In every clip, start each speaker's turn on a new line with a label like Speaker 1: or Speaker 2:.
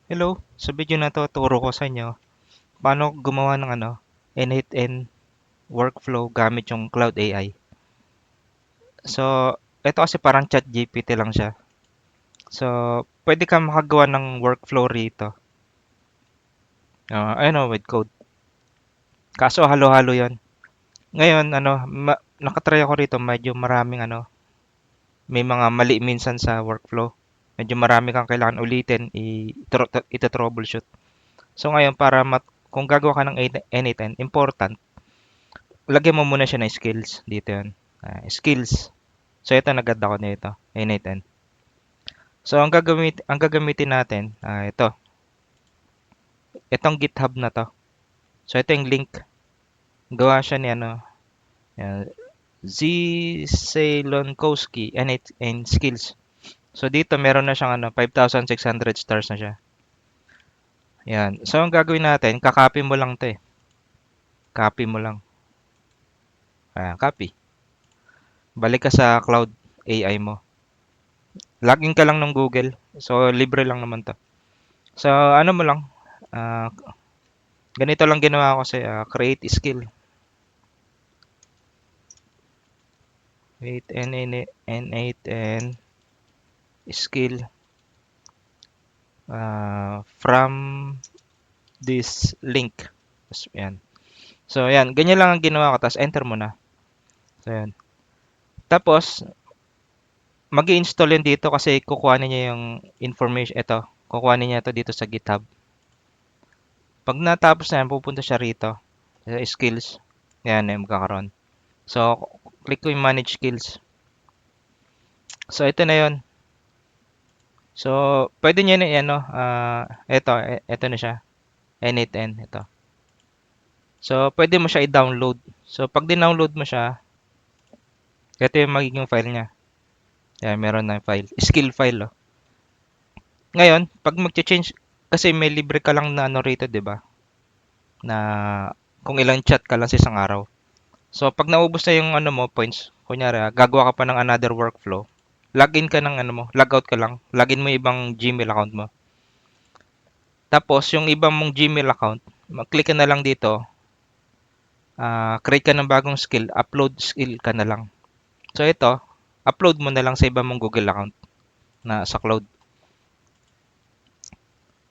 Speaker 1: Hello, sa video na to turo ko sa inyo paano gumawa ng N8N workflow gamit yung Cloud AI. So, ito kasi parang chat GPT lang siya. So, pwede ka makagawa ng workflow rito. With code. Kaso halo-halo yon. Ngayon, nakatry ako rito, medyo maraming may mga mali minsan sa workflow. Medyo marami kang kailangan ulitin, ito-troubleshoot. So, ngayon, kung gagawa ka ng N8N, important, lagyan mo muna siya ng skills. Dito yun. Skills. So, ito nag-add ako nito. N8N. So, ang gagamitin natin, ito. Itong GitHub na to. So, ito yung link. Gawa siya ni yan, Z. Celonkowski, N8N skills. So, dito meron na siyang 5,600 stars na siya. Yan. So, ang gagawin natin, kakopy mo lang to eh. Copy mo lang. Copy. Balik ka sa Cloud AI mo. Login ka lang ng Google. So, libre lang naman to. So, ano mo lang, ah, ganito lang ginawa ko sa create skill. Create N8N skill from this link. Yan. So, yan. Ganyan lang ang ginawa ko. Tapos, enter mo na. So, yan. Tapos, mag-i-install yun dito kasi kukuha niya yung information. Ito. Kukuha niya ito dito sa GitHub. Pag natapos na yan, pupunta siya rito. Sa skills. Yan, magkakaroon. So, click ko yung manage skills. So, ito na yun. So, pwede niya na ito na siya. N8N, ito. So, pwede mo siya i-download. So, pag din-download mo siya, ito yung magiging file niya. Yan, meron na file. Skill file, oh. Ngayon, pag mag-change, kasi may libre ka lang na rito, di ba? Na kung ilang chat ka lang sa isang araw. So, pag naubos na yung points, kunyari, gagawa ka pa ng another workflow, login ka ng logout ka lang, login mo yung ibang Gmail account mo. Tapos, yung ibang mong Gmail account, mag-click ka na lang dito, create ka ng bagong skill, upload skill ka na lang. So, ito, upload mo na lang sa ibang mong Google account na sa cloud.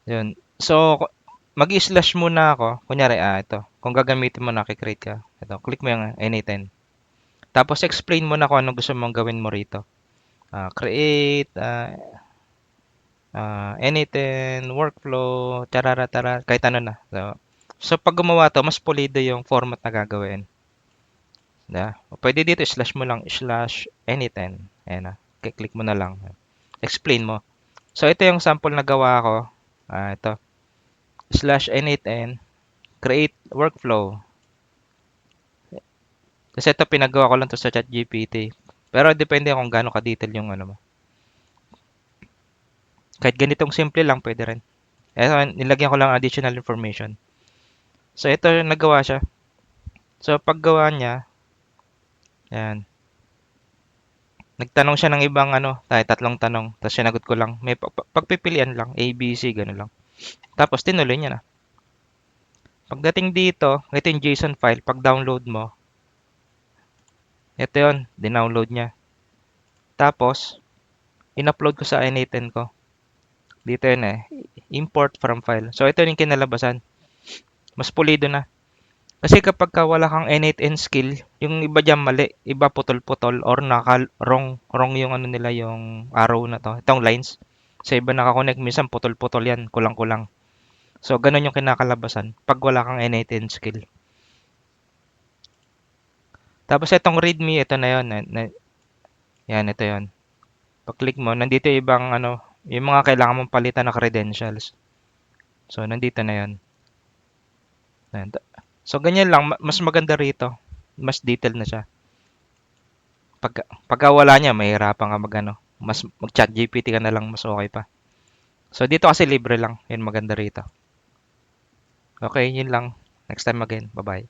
Speaker 1: Yun. So, mag-i-slash muna ako. Kunyari, ito. Kung gagamitin mo na, create ka. Ito, click mo yung N8N. Tapos, explain mo na kung ano gusto mong gawin mo rito. Create, N8N, workflow, tara, kahit ano na. So, pag gumawa to, mas pulido yung format na gagawin. Pwede dito, slash mo lang, slash N8N. Ayan na. Click mo na lang. Explain mo. So, ito yung sample na gawa ko. Ito. Slash N8N. Create workflow. Kasi ito pinagawa ko lang to sa ChatGPT. Pero depende kung gaano ka-detail yung mo. Kahit ganitong simple lang, pwede rin. Nilagyan ko lang additional information. So, ito nagawa siya. So, paggawa niya, yan. Nagtanong siya ng ibang tatlong tanong. Tapos sinagot ko lang. May pagpipilian lang. A, B, C, gano'n lang. Tapos, tinuloy niya na. Pagdating dito, ito yung JSON file. Pag download mo, ito yun. Dinownload niya. Tapos, in-upload ko sa N8N ko. Dito yun import from file. So, ito yung kinalabasan. Mas pulido na. Kasi kapag wala kang N8N skill, yung iba dyan mali, iba putol-putol or wrong yung nila, yung arrow na to. Itong lines. Sa iba nakakonect, minsan putol-putol yan, kulang-kulang. So, ganun yung kinakalabasan pag wala kang N8N skill. Tapos itong readme, ito na yun. Yan, ito yun. Pag-click mo, nandito yung ibang yung mga kailangan mong palitan na credentials. So, nandito na yun. So, ganyan lang. Mas maganda rito. Mas detailed na siya. Pagka wala niya, mahirapan ka mag-chat GPT ka na lang, mas okay pa. So, dito kasi libre lang. Yan maganda rito. Okay, yun lang. Next time again. Bye-bye.